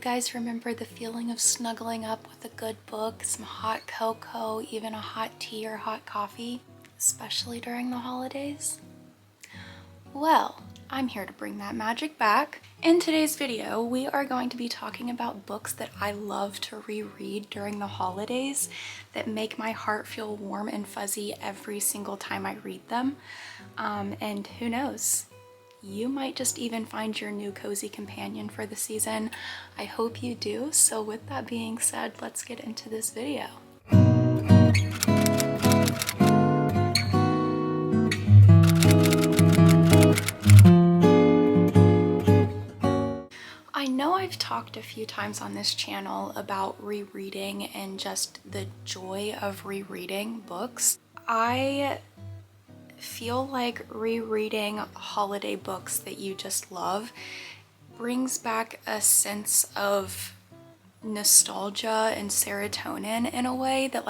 guys remember the feeling of snuggling up with a good book, some hot cocoa, even a hot tea or hot coffee, especially during the holidays? Well, I'm here to bring that magic back. In today's video, we are going to be talking about books that I love to reread during the holidays that make my heart feel warm and fuzzy every single time I read them. And who knows? You might just even find your new cozy companion for the season. I hope you do. So with that being said, let's get into this video. I know I've talked a few times on this channel about rereading and just the joy of rereading books. I feel like rereading holiday books that you just love brings back a sense of nostalgia and serotonin in a way that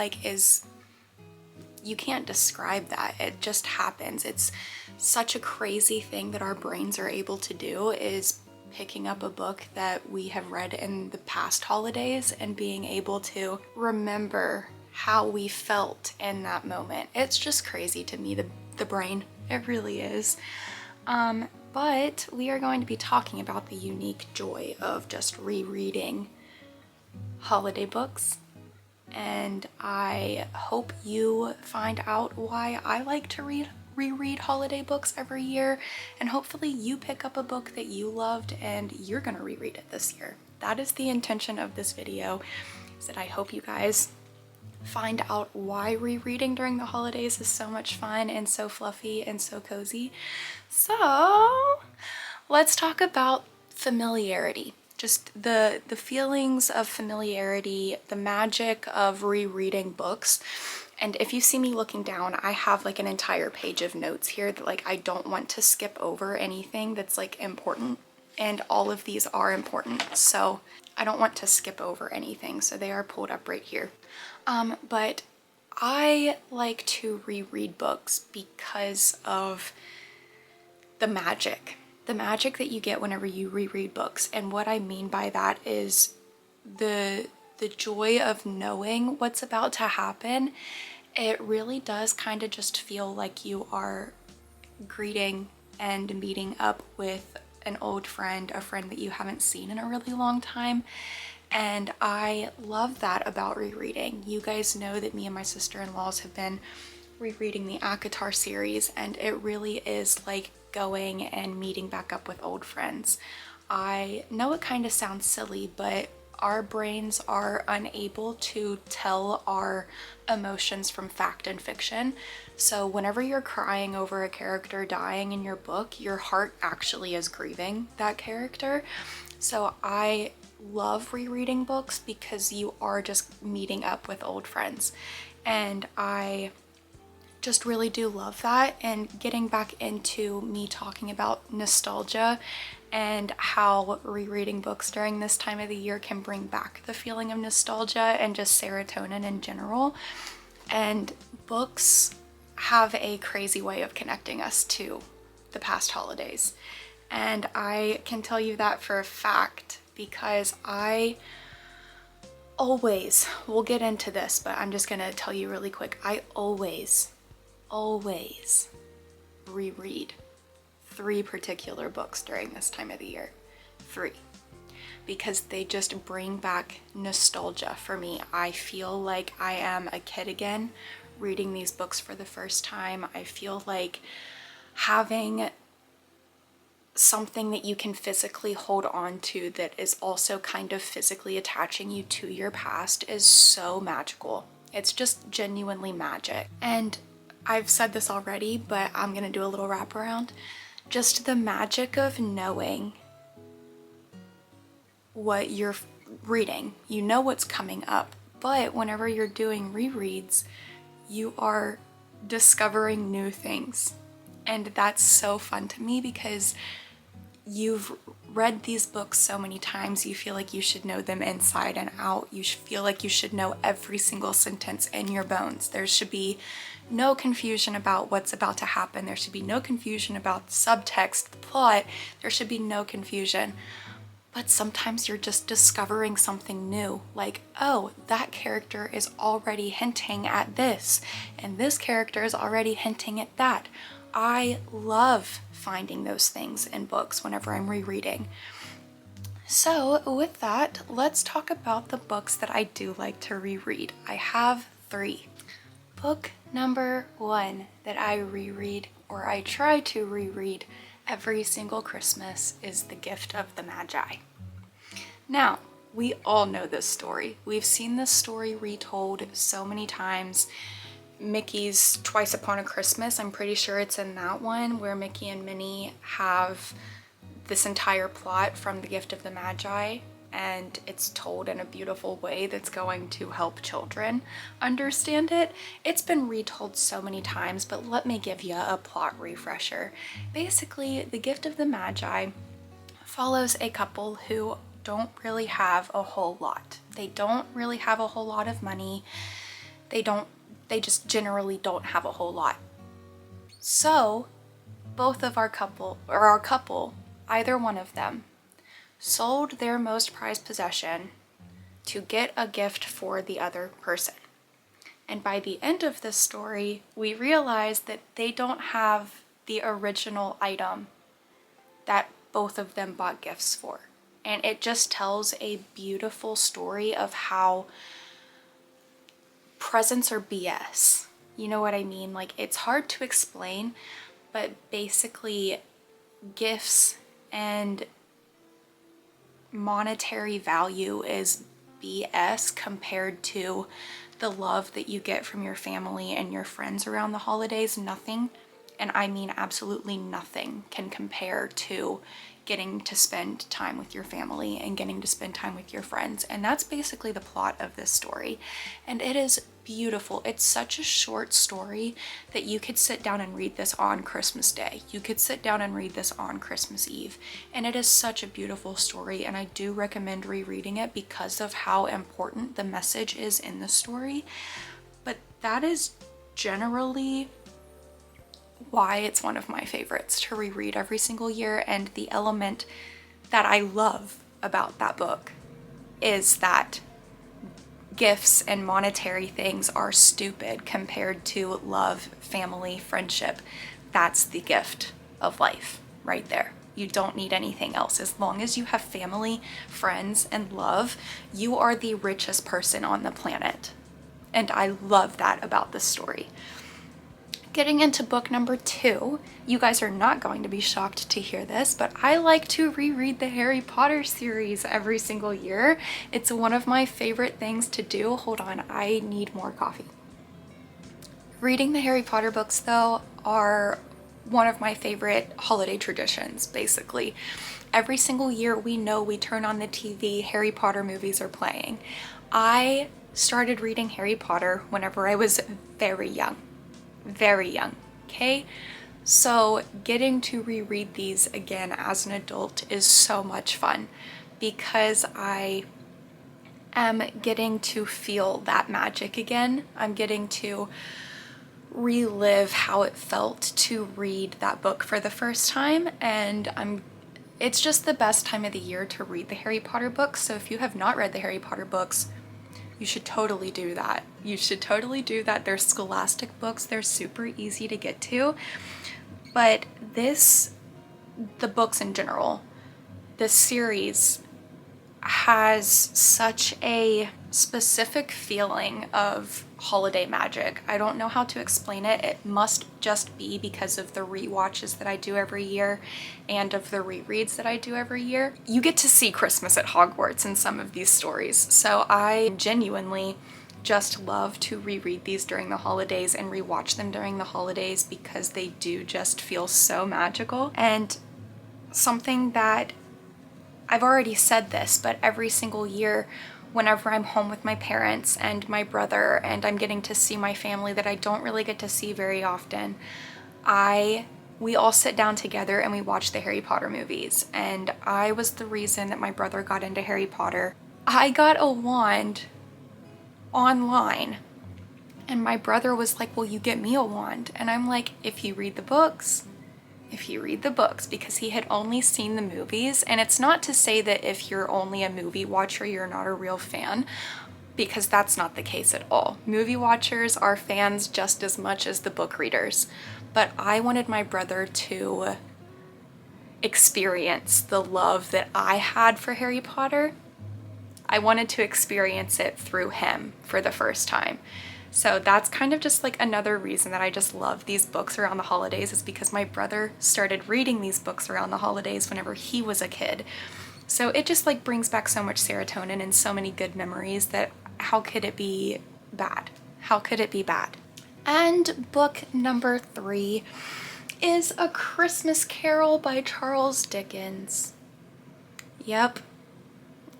you can't describe that. It just happens. It's such a crazy thing that our brains are able to do, is picking up a book that we have read in the past holidays and being able to remember how we felt in that moment. It's just crazy to me, the brain. It really is. But we are going to be talking about the unique joy of just rereading holiday books. And I hope you find out why I like to reread holiday books every year, and hopefully you pick up a book that you loved and you're gonna reread it this year. That is the intention of this video, is that I hope you guys find out why rereading during the holidays is so much fun and so fluffy and so cozy. So let's talk about familiarity. Just the feelings of familiarity, the magic of rereading books. And if you see me looking down, I have like an entire page of notes here that I don't want to skip over anything that's important. And all of these are important, so I don't want to skip over anything. So they are pulled up right here. But I like to reread books because of the magic that you get whenever you reread books. And what I mean by that is the joy of knowing what's about to happen. It really does kind of just feel like you are greeting and meeting up with an old friend, a friend that you haven't seen in a really long time. And I love that about rereading. You guys know that me and my sister-in-laws have been rereading the ACOTAR series, and it really is like going and meeting back up with old friends. I know it kind of sounds silly, but our brains are unable to tell our emotions from fact and fiction. So whenever you're crying over a character dying in your book, your heart actually is grieving that character. So I love rereading books because you are just meeting up with old friends. And I just really do love that. And getting back into me talking about nostalgia and how rereading books during this time of the year can bring back the feeling of nostalgia and just serotonin in general. And books have a crazy way of connecting us to the past holidays. And I can tell you that for a fact because I always, we'll get into this, but I'm just gonna tell you really quick, I always reread 3 particular books during this time of the year. 3. Because they just bring back nostalgia for me. I feel like I am a kid again reading these books for the first time. I feel like having something that you can physically hold on to that is also kind of physically attaching you to your past is so magical. It's just genuinely magic. And I've said this already, but I'm gonna do a little wraparound. Just the magic of knowing what you're reading. You know what's coming up, but whenever you're doing rereads, you are discovering new things. And that's so fun to me because you've read these books so many times, you feel like you should know them inside and out. You feel like you should know every single sentence in your bones. There should be no confusion about what's about to happen. There should be no confusion about the subtext, the plot. There should be no confusion. but sometimes you're just discovering something new. Like, oh, that character is already hinting at this, and this character is already hinting at that. I love finding those things in books whenever I'm rereading. So with that, let's talk about the books that I do like to reread. I have 3. Book number 1 that I reread, or I try to reread every single Christmas, is The Gift of the Magi. Now, we all know this story. We've seen this story retold so many times. Mickey's Twice Upon a Christmas, I'm pretty sure it's in that one, where Mickey and Minnie have this entire plot from The Gift of the Magi, and it's told in a beautiful way that's going to help children understand it. It's been retold so many times, but let me give you a plot refresher. Basically, The Gift of the Magi follows a couple who don't really have a whole lot. They don't really have a whole lot of money. They just generally don't have a whole lot. So both of our couple, either one of them, sold their most prized possession to get a gift for the other person. And by the end of this story, we realize that they don't have the original item that both of them bought gifts for. And it just tells a beautiful story of how presents are BS. You know what I mean? Like, it's hard to explain, but basically gifts and monetary value is BS compared to the love that you get from your family and your friends around the holidays. Nothing, and I mean absolutely nothing, can compare to getting to spend time with your family and getting to spend time with your friends. And that's basically the plot of this story. And it is beautiful. It's such a short story that you could sit down and read this on Christmas Day. You could sit down and read this on Christmas Eve. And it is such a beautiful story, and I do recommend rereading it because of how important the message is in the story. But that is generally why it's one of my favorites to reread every single year. And the element that I love about that book is that gifts and monetary things are stupid compared to love, family, friendship. That's the gift of life right there. You don't need anything else. As long as you have family, friends, and love, you are the richest person on the planet. And I love that about this story. Getting into book number 2, you guys are not going to be shocked to hear this, but I like to reread the Harry Potter series every single year. It's one of my favorite things to do. Hold on, I need more coffee. Reading the Harry Potter books, though, are one of my favorite holiday traditions, basically. Every single year we know we turn on the TV, Harry Potter movies are playing. I started reading Harry Potter whenever I was very young, okay? So getting to reread these again as an adult is so much fun because I am getting to feel that magic again. I'm getting to relive how it felt to read that book for the first time, and it's just the best time of the year to read the Harry Potter books. So if you have not read the Harry Potter books, you should totally do that. You should totally do that. They're scholastic books. They're super easy to get to. But the books in general, this series has such a specific feeling of holiday magic. I don't know how to explain it. It must just be because of the rewatches that I do every year and of the rereads that I do every year. You get to see Christmas at Hogwarts in some of these stories. So I genuinely just love to reread these during the holidays and rewatch them during the holidays because they do just feel so magical. And something that I've already said this, but every single year whenever I'm home with my parents and my brother and I'm getting to see my family that I don't really get to see very often, we all sit down together and we watch the Harry Potter movies. And I was the reason that my brother got into Harry Potter. I got a wand online and my brother was like, well, you get me a wand. And I'm like, if you read the books, if you read the books, because he had only seen the movies. And it's not to say that if you're only a movie watcher, you're not a real fan, because that's not the case at all. Movie watchers are fans just as much as the book readers. But I wanted my brother to experience the love that I had for Harry Potter. I wanted to experience it through him for the first time. So that's kind of just like another reason that I just love these books around the holidays, is because my brother started reading these books around the holidays whenever he was a kid. So it just like brings back so much serotonin and so many good memories that how could it be bad? How could it be bad? And book number 3 is A Christmas Carol by Charles Dickens. Yep,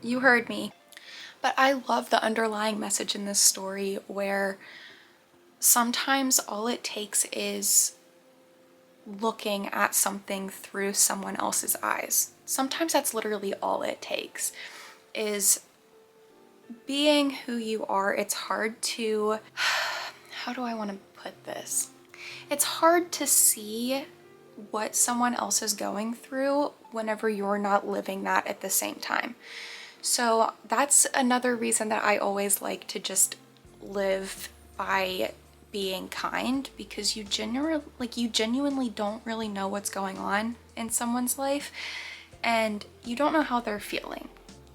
you heard me. But I love the underlying message in this story, where sometimes all it takes is looking at something through someone else's eyes. Sometimes that's literally all it takes, is being who you are. It's hard to, how do I want to put this? It's hard to see what someone else is going through whenever you're not living that at the same time. So that's another reason that I always like to just live by being kind, because you genuinely don't really know what's going on in someone's life, and you don't know how they're feeling.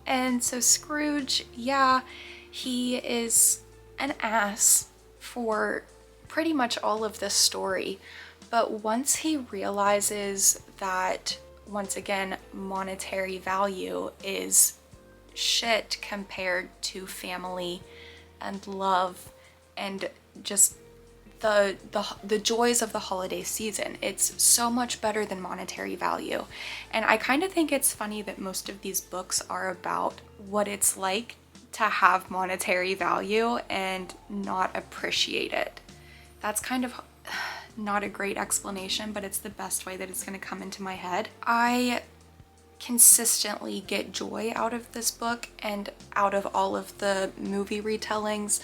And so Scrooge, yeah, he is an ass for pretty much all of this story, but once he realizes that, once again, monetary value is shit compared to family and love and just the joys of the holiday season. It's so much better than monetary value. And I kind of think it's funny that most of these books are about what it's like to have monetary value and not appreciate it. That's kind of not a great explanation, but it's the best way that it's going to come into my head. I consistently get joy out of this book and out of all of the movie retellings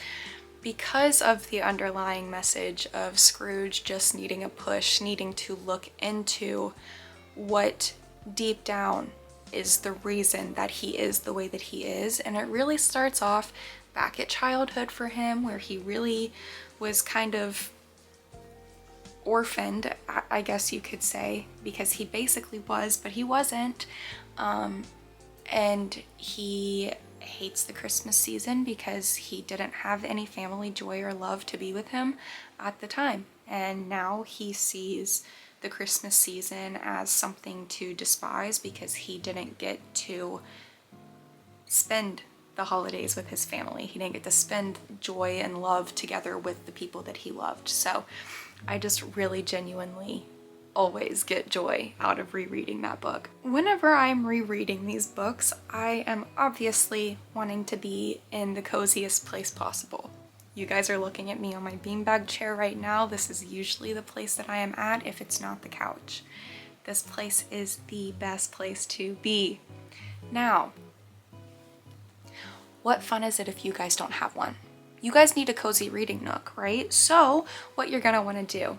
because of the underlying message of Scrooge just needing a push, needing to look into what deep down is the reason that he is the way that he is. And it really starts off back at childhood for him, where he really was kind of orphaned, I guess you could say, because he basically was, but he wasn't. And he hates the Christmas season because he didn't have any family joy or love to be with him at the time. And now he sees the Christmas season as something to despise because he didn't get to spend the holidays with his family. He didn't get to spend joy and love together with the people that he loved. So I just really genuinely always get joy out of rereading that book. Whenever I'm rereading these books, I am obviously wanting to be in the coziest place possible. You guys are looking at me on my beanbag chair right now. This is usually the place that I am at if it's not the couch. This place is the best place to be. Now, what fun is it if you guys don't have one? You guys need a cozy reading nook, right? So what you're gonna wanna do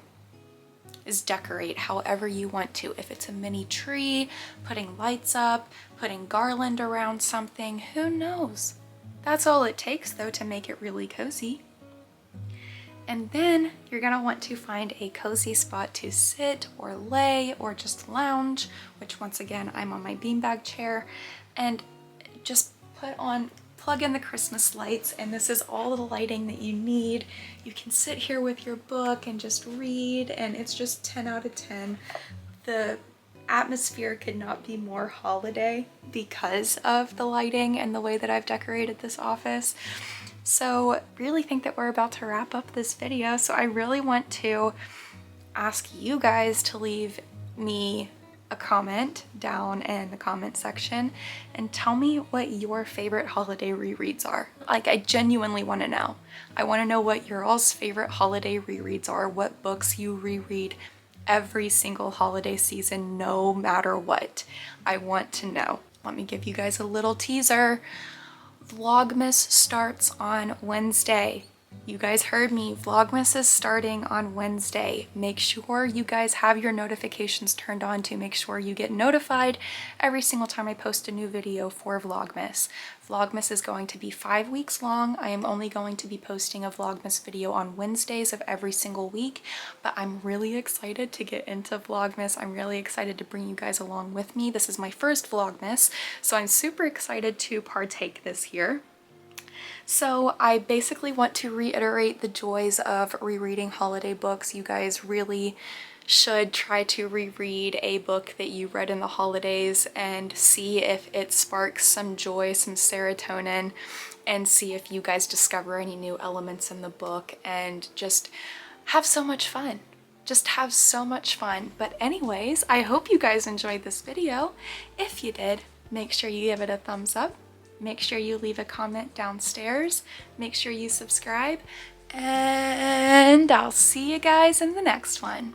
is decorate however you want to. If it's a mini tree, putting lights up, putting garland around something, who knows? That's all it takes though to make it really cozy. And then you're gonna want to find a cozy spot to sit or lay or just lounge, which once again, I'm on my beanbag chair, and just plug in the Christmas lights, and this is all the lighting that you need. You can sit here with your book and just read, and it's just 10 out of 10. The atmosphere could not be more holiday because of the lighting and the way that I've decorated this office. So I really think that we're about to wrap up this video. So I really want to ask you guys to leave me a comment down in the comment section and tell me what your favorite holiday rereads are. Like, I genuinely want to know. I want to know what your all's favorite holiday rereads are, what books you reread every single holiday season, no matter what. I want to know. Let me give you guys a little teaser. VLOGMAS starts on Wednesday. You guys heard me. Vlogmas is starting on Wednesday. Make sure you guys have your notifications turned on to make sure you get notified every single time I post a new video for Vlogmas. Vlogmas is going to be 5 weeks long. I am only going to be posting a Vlogmas video on Wednesdays of every single week, but I'm really excited to get into Vlogmas. I'm really excited to bring you guys along with me. This is my first Vlogmas, so I'm super excited to partake this year. So I basically want to reiterate the joys of rereading holiday books. You guys really should try to reread a book that you read in the holidays and see if it sparks some joy, some serotonin, and see if you guys discover any new elements in the book and just have so much fun. Just have so much fun. But anyways, I hope you guys enjoyed this video. If you did, make sure you give it a thumbs up. Make sure you leave a comment downstairs. Make sure you subscribe. And I'll see you guys in the next one.